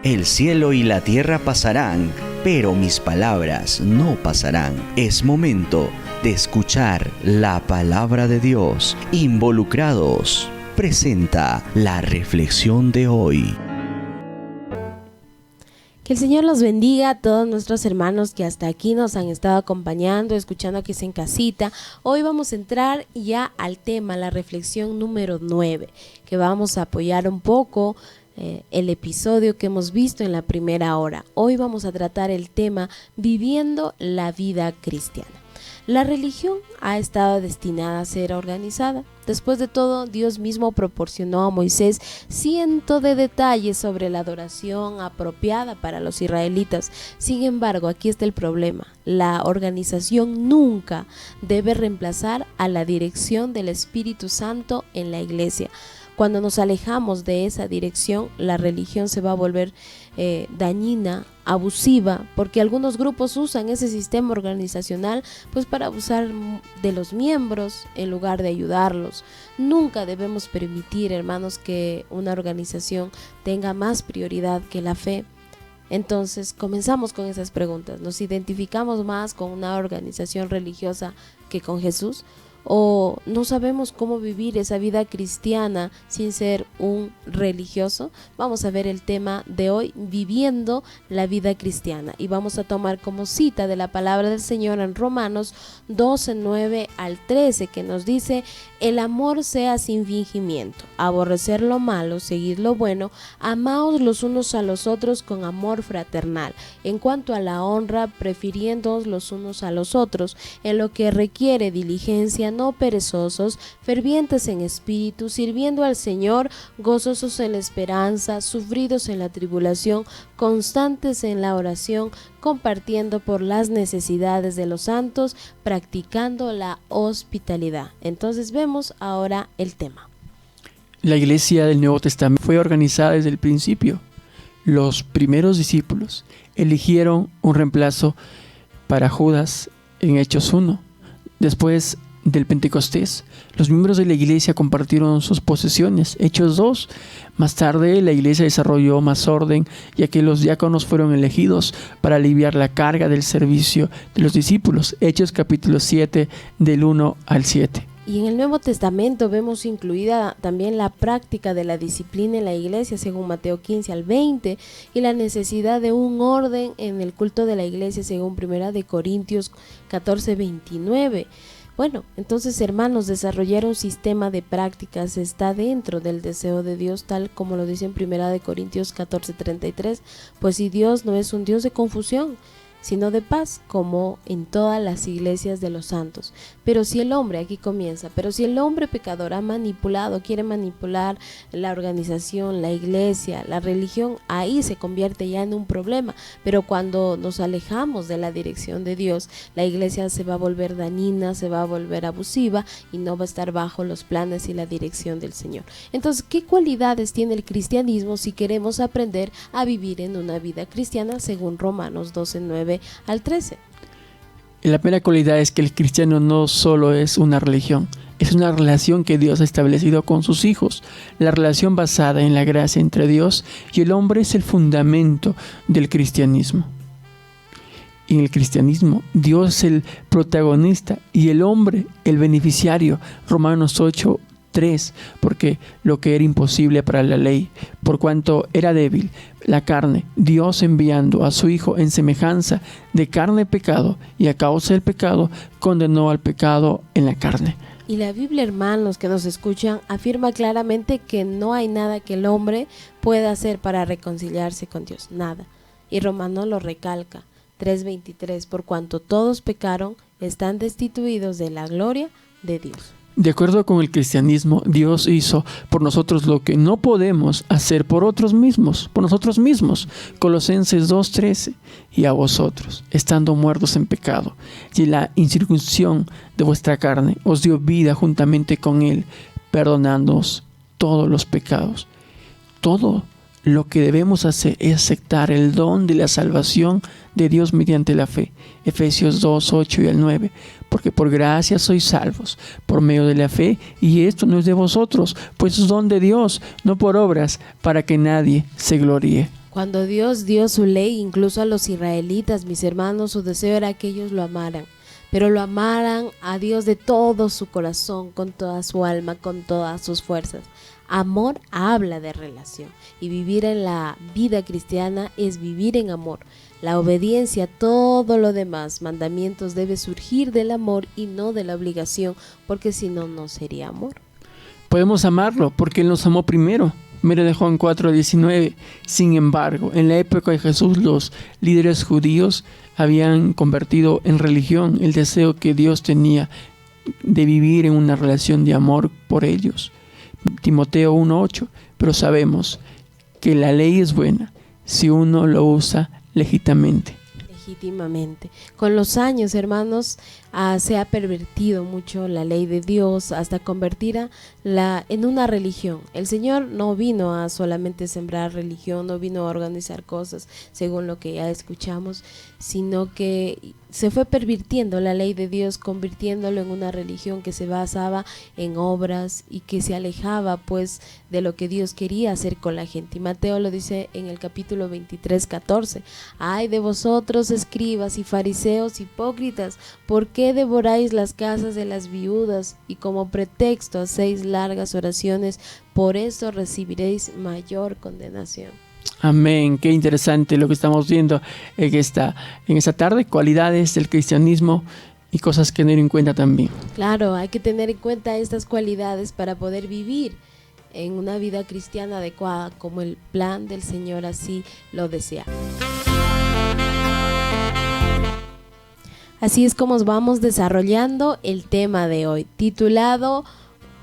El cielo y la tierra pasarán, pero mis palabras no pasarán. Es momento de escuchar la palabra de Dios. Involucrados presenta la reflexión de hoy. Que el Señor los bendiga a todos nuestros hermanos que hasta aquí nos han estado acompañando, escuchando aquí en casita. Hoy vamos a entrar ya al tema, la reflexión número 9, que vamos a apoyar un poco el episodio que hemos visto en la primera hora. Hoy vamos a tratar el tema viviendo la vida cristiana. La religión ha estado destinada a ser organizada. Después de todo, Dios mismo proporcionó a Moisés cientos de detalles sobre la adoración apropiada para los israelitas. Sin embargo, aquí está el problema. La organización nunca debe reemplazar a la dirección del Espíritu Santo en la iglesia. Cuando nos alejamos de esa dirección, la religión se va a volver dañina, abusiva, porque algunos grupos usan ese sistema organizacional pues para abusar de los miembros en lugar de ayudarlos. Nunca debemos permitir, hermanos, que una organización tenga más prioridad que la fe. Entonces comenzamos con esas preguntas. ¿Nos identificamos más con una organización religiosa que con Jesús? ¿O no sabemos cómo vivir esa vida cristiana sin ser un religioso? Vamos a ver el tema de hoy, viviendo la vida cristiana, y vamos a tomar como cita de la palabra del Señor en Romanos 12, 9 al 13, que nos dice: el amor sea sin fingimiento, aborrecer lo malo, seguir lo bueno, amaos los unos a los otros con amor fraternal. En cuanto a la honra, prefiriéndoos los unos a los otros, en lo que requiere diligencia, no perezosos, fervientes en espíritu, sirviendo al Señor, gozosos en la esperanza, sufridos en la tribulación, constantes en la oración, compartiendo por las necesidades de los santos, practicando la hospitalidad. Entonces vemos ahora el tema. La iglesia del Nuevo Testamento fue organizada desde el principio. Los primeros discípulos eligieron un reemplazo para Judas en Hechos 1. Después del Pentecostés, los miembros de la iglesia compartieron sus posesiones. Hechos 2. Más tarde, la iglesia desarrolló más orden, ya que los diáconos fueron elegidos para aliviar la carga del servicio de los discípulos. Hechos capítulo 7, del 1 al 7. Y en el Nuevo Testamento vemos incluida también la práctica de la disciplina en la iglesia, según Mateo 15 al 20, y la necesidad de un orden en el culto de la iglesia, según 1 Corintios 14, 29. Bueno, entonces, hermanos, desarrollar un sistema de prácticas está dentro del deseo de Dios, tal como lo dice en 1 Corintios 14:33, pues si Dios no es un Dios de confusión, sino de paz, como en todas las iglesias de los santos. Pero si el hombre, aquí comienza, pero si el hombre pecador ha manipulado, quiere manipular la organización, la iglesia, la religión, ahí se convierte ya en un problema. Pero cuando nos alejamos de la dirección de Dios, la iglesia se va a volver dañina, se va a volver abusiva y no va a estar bajo los planes y la dirección del Señor. Entonces, ¿qué cualidades tiene el cristianismo si queremos aprender a vivir en una vida cristiana según Romanos 12, 9 al 13? La primera cualidad es que el cristiano no solo es una religión, es una relación que Dios ha establecido con sus hijos. La relación basada en la gracia entre Dios y el hombre es el fundamento del cristianismo. En el cristianismo, Dios es el protagonista y el hombre el beneficiario. Romanos 8, 3, porque lo que era imposible para la ley, por cuanto era débil la carne, Dios enviando a su Hijo en semejanza de carne pecado, y a causa del pecado condenó al pecado en la carne. Y la Biblia, hermanos que nos escuchan, afirma claramente que no hay nada que el hombre pueda hacer para reconciliarse con Dios, nada. Y Romanos lo recalca, 3:23, por cuanto todos pecaron, están destituidos de la gloria de Dios. De acuerdo con el cristianismo, Dios hizo por nosotros lo que no podemos hacer por nosotros mismos. Colosenses 2:13, y a vosotros, estando muertos en pecado, y en la incircuncisión de vuestra carne, os dio vida juntamente con Él, perdonándoos todos los pecados. Todo lo que debemos hacer es aceptar el don de la salvación de Dios mediante la fe. Efesios 2, 8 y el 9. Porque por gracia sois salvos, por medio de la fe, y esto no es de vosotros, pues es don de Dios, no por obras, para que nadie se gloríe. Cuando Dios dio su ley, incluso a los israelitas, mis hermanos, su deseo era que ellos lo amaran, pero lo amaran a Dios de todo su corazón, con toda su alma, con todas sus fuerzas. Amor habla de relación, y vivir en la vida cristiana es vivir en amor. La obediencia, todo lo demás, mandamientos, debe surgir del amor y no de la obligación, porque si no, no sería amor. Podemos amarlo porque Él nos amó primero. Mira de Juan 4:19. Sin embargo, en la época de Jesús, los líderes judíos habían convertido en religión el deseo que Dios tenía de vivir en una relación de amor por ellos. Timoteo 1:8. Pero sabemos que la ley es buena si uno lo usa legítimamente. Con los años, hermanos, se ha pervertido mucho la ley de Dios hasta convertirla en una religión. El Señor no vino a solamente sembrar religión, no vino a organizar cosas según lo que ya escuchamos, sino que se fue pervirtiendo la ley de Dios, convirtiéndolo en una religión que se basaba en obras y que se alejaba pues de lo que Dios quería hacer con la gente. Y Mateo lo dice en el capítulo 23:14. Ay de vosotros, escribas y fariseos hipócritas, ¿por qué devoráis las casas de las viudas y como pretexto hacéis largas oraciones? Por eso recibiréis mayor condenación. Amén, qué interesante lo que estamos viendo en esta tarde, cualidades del cristianismo y cosas que tener en cuenta también. Claro, hay que tener en cuenta estas cualidades para poder vivir en una vida cristiana adecuada, como el plan del Señor así lo desea. Así es como vamos desarrollando el tema de hoy, titulado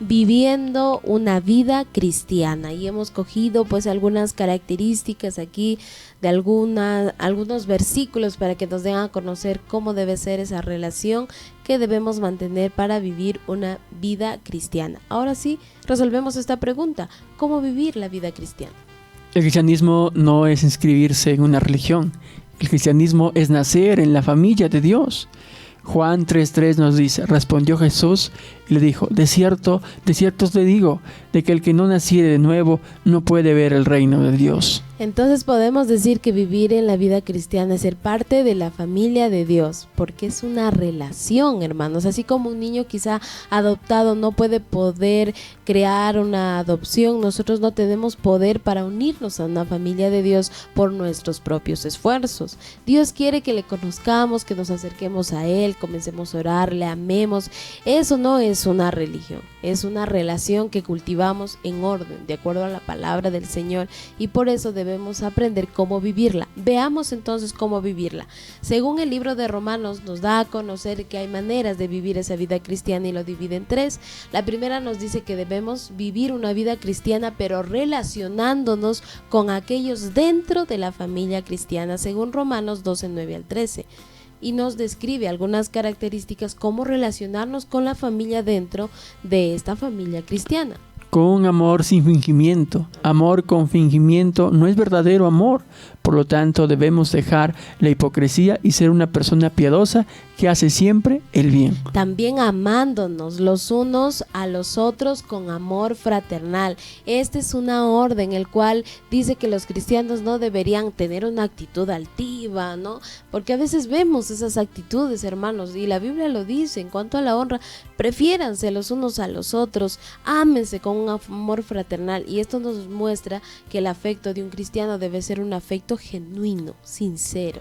Viviendo una vida cristiana, y hemos cogido pues algunas características aquí de algunos versículos para que nos den a conocer cómo debe ser esa relación que debemos mantener para vivir una vida cristiana. Ahora sí, resolvemos esta pregunta: ¿cómo vivir la vida cristiana? El cristianismo no es inscribirse en una religión, el cristianismo es nacer en la familia de Dios. Juan 3:3 nos dice: respondió Jesús y le dijo, de cierto os le digo, de que el que no naciere de nuevo no puede ver el reino de Dios. Entonces podemos decir que vivir en la vida cristiana es ser parte de la familia de Dios, porque es una relación, hermanos. Así como un niño quizá adoptado no puede poder crear una adopción, nosotros no tenemos poder para unirnos a una familia de Dios por nuestros propios esfuerzos. Dios quiere que le conozcamos, que nos acerquemos a Él, comencemos a orar, le amemos. Eso no es una religión, es una relación que cultivamos en orden, de acuerdo a la palabra del Señor, y por eso debemos aprender cómo vivirla. Veamos entonces cómo vivirla. Según el libro de Romanos nos da a conocer que hay maneras de vivir esa vida cristiana y lo divide en tres. La primera nos dice que debemos vivir una vida cristiana pero relacionándonos con aquellos dentro de la familia cristiana, según Romanos 12:9-13. Y nos describe algunas características cómo relacionarnos con la familia dentro de esta familia cristiana. Con amor sin fingimiento. Amor con fingimiento no es verdadero amor. Por lo tanto, debemos dejar la hipocresía y ser una persona piadosa que hace siempre el bien. También amándonos los unos a los otros con amor fraternal. Esta es una orden el cual dice que los cristianos no deberían tener una actitud altiva, ¿no? Porque a veces vemos esas actitudes, hermanos, y la Biblia lo dice. En cuanto a la honra, prefiéranse los unos a los otros, ámense con un amor fraternal, y esto nos muestra que el afecto de un cristiano debe ser un afecto genuino, sincero.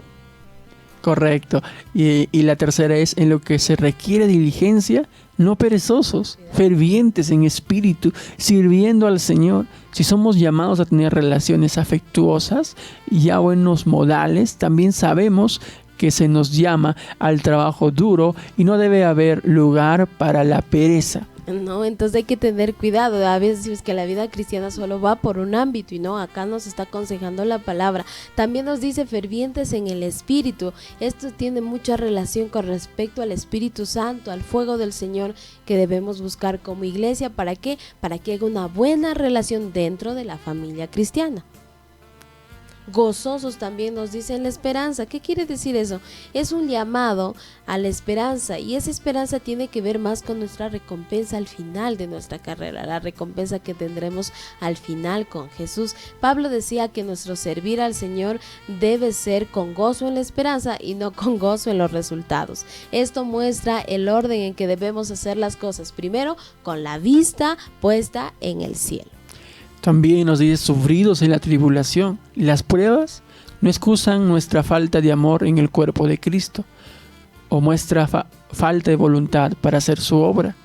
Correcto. Y la tercera es: en lo que se requiere diligencia, no perezosos, fervientes en espíritu, sirviendo al Señor. Si somos llamados a tener relaciones afectuosas y a buenos modales, también sabemos que se nos llama al trabajo duro y no debe haber lugar para la pereza. No, entonces hay que tener cuidado. A veces es que la vida cristiana solo va por un ámbito, y no, acá nos está aconsejando la palabra. También nos dice fervientes en el Espíritu. Esto tiene mucha relación con respecto al Espíritu Santo, al fuego del Señor que debemos buscar como iglesia. ¿Para qué? Para que haya una buena relación dentro de la familia cristiana. Gozosos también nos dice en la esperanza. ¿Qué quiere decir eso? Es un llamado a la esperanza, y esa esperanza tiene que ver más con nuestra recompensa al final de nuestra carrera, la recompensa que tendremos al final con Jesús. Pablo decía que nuestro servir al Señor debe ser con gozo en la esperanza y no con gozo en los resultados. Esto muestra el orden en que debemos hacer las cosas, primero con la vista puesta en el cielo. También nos dice sufridos en la tribulación. Las pruebas no excusan nuestra falta de amor en el cuerpo de Cristo o nuestra falta de voluntad para hacer su obra.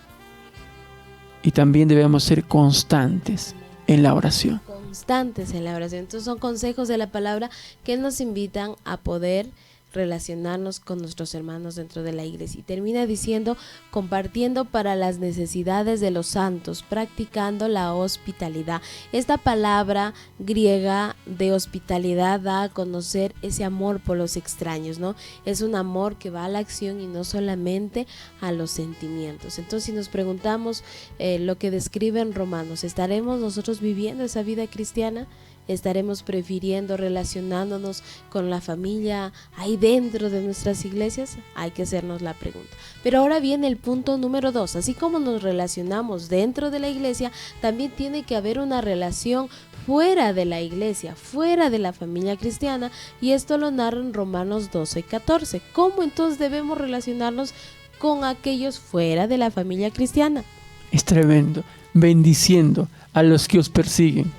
Y también debemos ser constantes en la oración. Constantes en la oración. Entonces son consejos de la palabra que nos invitan a poder relacionarnos con nuestros hermanos dentro de la iglesia. Y termina diciendo, compartiendo para las necesidades de los santos, practicando la hospitalidad. Esta palabra griega de hospitalidad da a conocer ese amor por los extraños, ¿no? Es un amor que va a la acción y no solamente a los sentimientos. Entonces, si nos preguntamos lo que describe en Romanos, ¿estaremos nosotros viviendo esa vida cristiana? ¿Estaremos prefiriendo relacionándonos con la familia ahí dentro de nuestras iglesias? Hay que hacernos la pregunta. Pero ahora viene el punto número 2. Así como nos relacionamos dentro de la iglesia, también tiene que haber una relación fuera de la iglesia, fuera de la familia cristiana, y esto lo narra en Romanos 12:14. ¿Cómo entonces debemos relacionarnos con aquellos fuera de la familia cristiana? Es tremendo. Bendiciendo a los que os persiguen.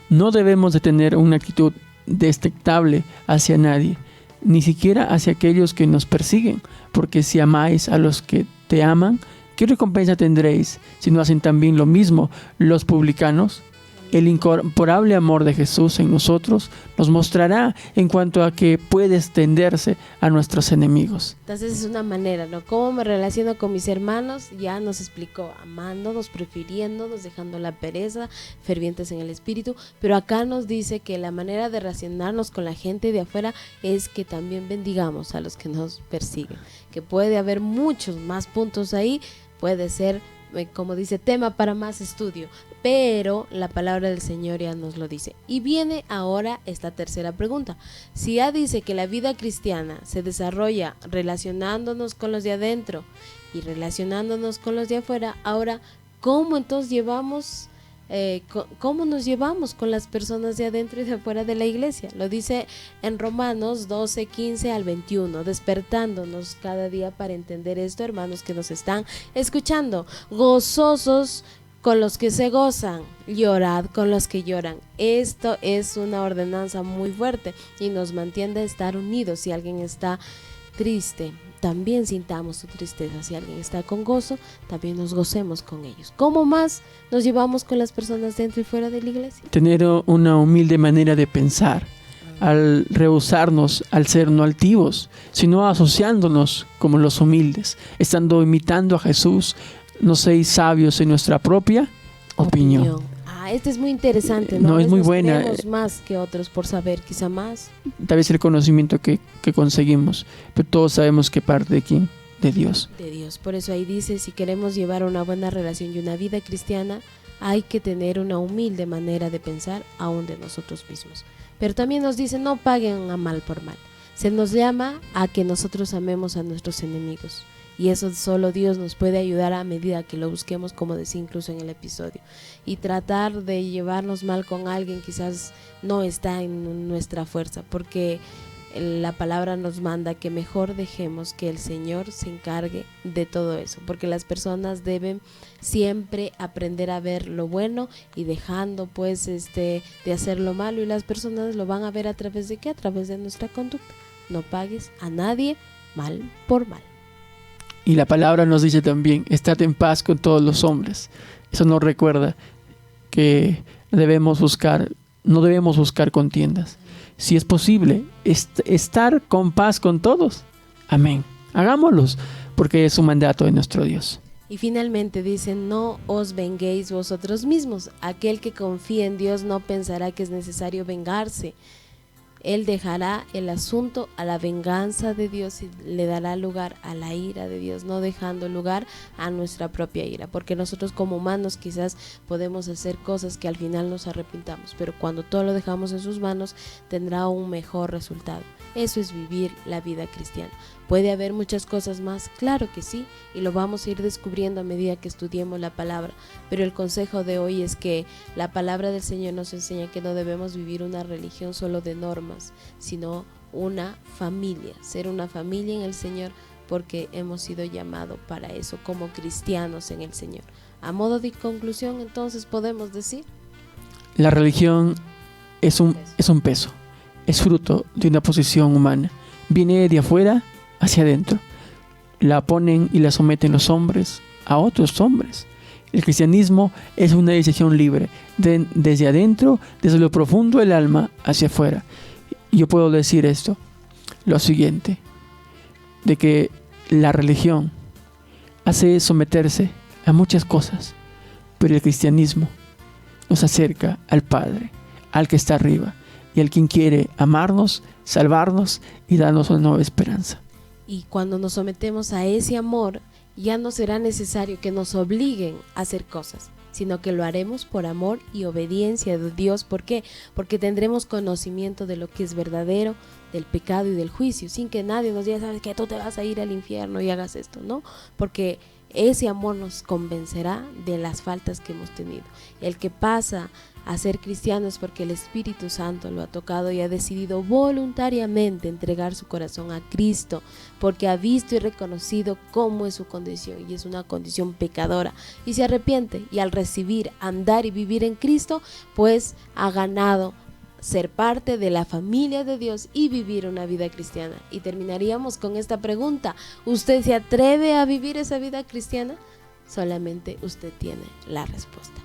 No debemos de tener una actitud detestable hacia nadie, ni siquiera hacia aquellos que nos persiguen, porque si amáis a los que te aman, ¿qué recompensa tendréis si no hacen también lo mismo los publicanos? El incomparable amor de Jesús en nosotros nos mostrará en cuanto a que puede extenderse a nuestros enemigos. Entonces es una manera, ¿no? ¿Cómo me relaciono con mis hermanos? Ya nos explicó, amándonos, prefiriéndonos, dejando la pereza, fervientes en el espíritu, pero acá nos dice que la manera de relacionarnos con la gente de afuera es que también bendigamos a los que nos persiguen, que puede haber muchos más puntos ahí, puede ser, como dice, tema para más estudio, pero la palabra del Señor ya nos lo dice. Y viene ahora esta tercera pregunta. Si ya dice que la vida cristiana se desarrolla relacionándonos con los de adentro y relacionándonos con los de afuera, ahora, ¿cómo entonces cómo nos llevamos con las personas de adentro y de afuera de la iglesia? Lo dice en Romanos 12:15 al 21, despertándonos cada día para entender esto, hermanos que nos están escuchando. Gozosos con los que se gozan, llorad con los que lloran. Esto es una ordenanza muy fuerte y nos mantiene a estar unidos. Si alguien está triste, también sintamos su tristeza. Si alguien está con gozo, también nos gocemos con ellos. ¿Cómo más nos llevamos con las personas dentro y fuera de la iglesia? Tener una humilde manera de pensar, al rehusarnos al ser no altivos, sino asociándonos como los humildes, estando imitando a Jesús. No seis sabios en nuestra propia opinión. Este es muy interesante, ¿no? Es muy buena. Tenemos más que otros por saber, quizá más. Tal vez el conocimiento que conseguimos, pero todos sabemos que parte de quién, de Dios. De Dios. Por eso ahí dice, si queremos llevar una buena relación y una vida cristiana, hay que tener una humilde manera de pensar aún de nosotros mismos. Pero también nos dice, no paguen a mal por mal. Se nos llama a que nosotros amemos a nuestros enemigos. Y eso solo Dios nos puede ayudar a medida que lo busquemos, como decía incluso en el episodio. Y tratar de llevarnos mal con alguien quizás no está en nuestra fuerza, porque la palabra nos manda que mejor dejemos que el Señor se encargue de todo eso, porque las personas deben siempre aprender a ver lo bueno y dejando pues de hacer lo malo, y las personas lo van a ver a través de ¿qué? A través de nuestra conducta. No pagues a nadie mal por mal. Y la palabra nos dice también, estad en paz con todos los hombres. Eso nos recuerda que no debemos buscar contiendas. Si es posible, estar con paz con todos. Amén. Hagámoslos, porque es un mandato de nuestro Dios. Y finalmente dice, no os venguéis vosotros mismos. Aquel que confía en Dios no pensará que es necesario vengarse. Él dejará el asunto a la venganza de Dios y le dará lugar a la ira de Dios, no dejando lugar a nuestra propia ira, porque nosotros como humanos quizás podemos hacer cosas que al final nos arrepintamos, pero cuando todo lo dejamos en sus manos tendrá un mejor resultado. Eso es vivir la vida cristiana. ¿Puede haber muchas cosas más? Claro que sí, y lo vamos a ir descubriendo a medida que estudiemos la palabra, pero el consejo de hoy es que la palabra del Señor nos enseña que no debemos vivir una religión solo de normas, sino una familia, ser una familia en el Señor, porque hemos sido llamados para eso como cristianos en el Señor. A modo de conclusión, entonces podemos decir: la religión es un peso, es fruto de una posición humana, viene de afuera hacia adentro, la ponen y la someten los hombres a otros hombres. El cristianismo es una decisión libre, desde adentro, desde lo profundo del alma hacia afuera. Yo puedo decir esto, lo siguiente, de que la religión hace someterse a muchas cosas, pero el cristianismo nos acerca al Padre, al que está arriba, y al quien quiere amarnos, salvarnos y darnos una nueva esperanza. Y cuando nos sometemos a ese amor, ya no será necesario que nos obliguen a hacer cosas, sino que lo haremos por amor y obediencia de Dios. ¿Por qué? Porque tendremos conocimiento de lo que es verdadero, del pecado y del juicio, sin que nadie nos diga: sabes que tú te vas a ir al infierno y hagas esto, ¿no? Porque ese amor nos convencerá de las faltas que hemos tenido. El que pasa a ser cristiano es porque el Espíritu Santo lo ha tocado y ha decidido voluntariamente entregar su corazón a Cristo, porque ha visto y reconocido cómo es su condición, y es una condición pecadora, y se arrepiente, y al recibir, andar y vivir en Cristo, pues ha ganado ser parte de la familia de Dios y vivir una vida cristiana. Y terminaríamos con esta pregunta: ¿usted se atreve a vivir esa vida cristiana? Solamente usted tiene la respuesta.